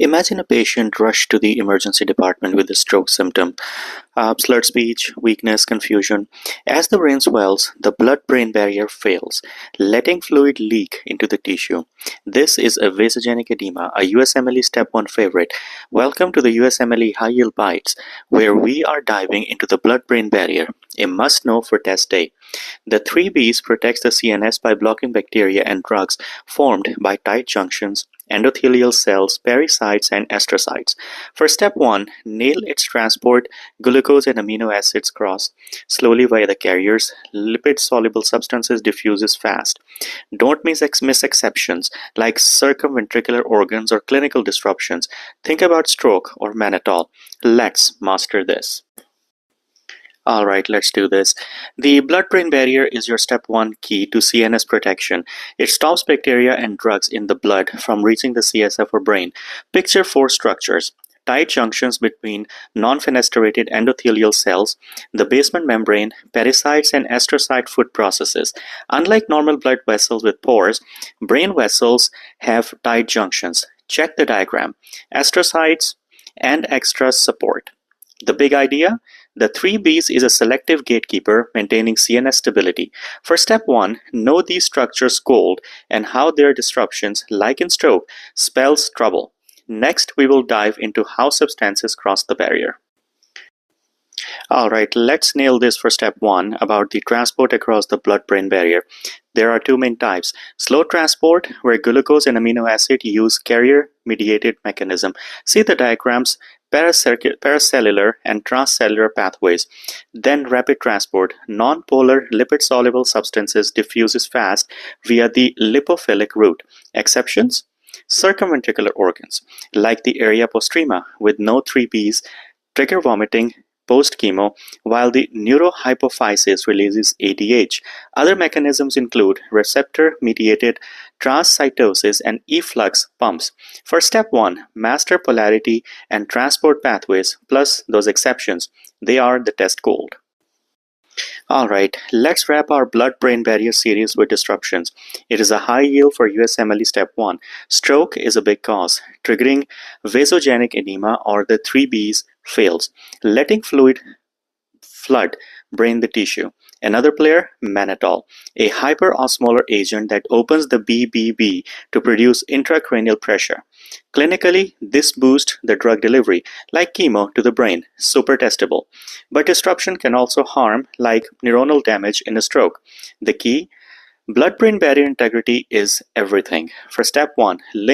Imagine a patient rushed to the emergency department with a stroke symptom, slurred speech, weakness, confusion. As the brain swells, the blood-brain barrier fails, letting fluid leak into the tissue. This is a vasogenic edema, a USMLE Step 1 favorite. Welcome to the USMLE High Yield Bites, where we are diving into the blood-brain barrier, a must-know for test day. The 3Bs protects the CNS by blocking bacteria and drugs formed by tight junctions, endothelial cells, pericytes, and astrocytes. For step 1, nail its transport. Glucose and amino acids cross slowly via the carriers. Lipid-soluble substances diffuses fast. Don't miss exceptions like circumventricular organs or clinical disruptions. Think about stroke or mannitol. Let's master this. All right, let's do this. The blood-brain barrier is your step 1 key to CNS protection. It stops bacteria and drugs in the blood from reaching the CSF or brain. Picture 4 structures. Tight junctions between non-fenestrated endothelial cells, the basement membrane, pericytes, and astrocyte foot processes. Unlike normal blood vessels with pores, brain vessels have tight junctions. Check the diagram. Astrocytes and extra support. The big idea? The 3Bs is a selective gatekeeper maintaining CNS stability. For step 1, know these structures cold and how their disruptions, like in stroke, spells trouble. Next, we will dive into how substances cross the barrier. Alright, let's nail this for step 1 about the transport across the blood-brain barrier. There are 2 main types. Slow transport, where glucose and amino acid use carrier-mediated mechanism. See the diagrams, paracellular and transcellular pathways. Then rapid transport, non-polar lipid-soluble substances diffuses fast via the lipophilic route. Exceptions? Circumventricular organs, like the area postrema with no 3Bs, trigger vomiting post-chemo, while the neurohypophysis releases ADH. Other mechanisms include receptor-mediated transcytosis and efflux pumps. For step 1, master polarity and transport pathways plus those exceptions. They are the test gold. Alright, let's wrap our blood-brain barrier series with disruptions. It is a high yield for USMLE step 1. Stroke is a big cause, triggering vasogenic edema or the 3Bs fails, letting fluid flood brain the tissue. Another player, mannitol, a hyperosmolar agent that opens the BBB to produce intracranial pressure. Clinically, this boosts the drug delivery, like chemo, to the brain, super testable. But disruption can also harm, like neuronal damage in a stroke. The key, blood-brain barrier integrity is everything. For step 1,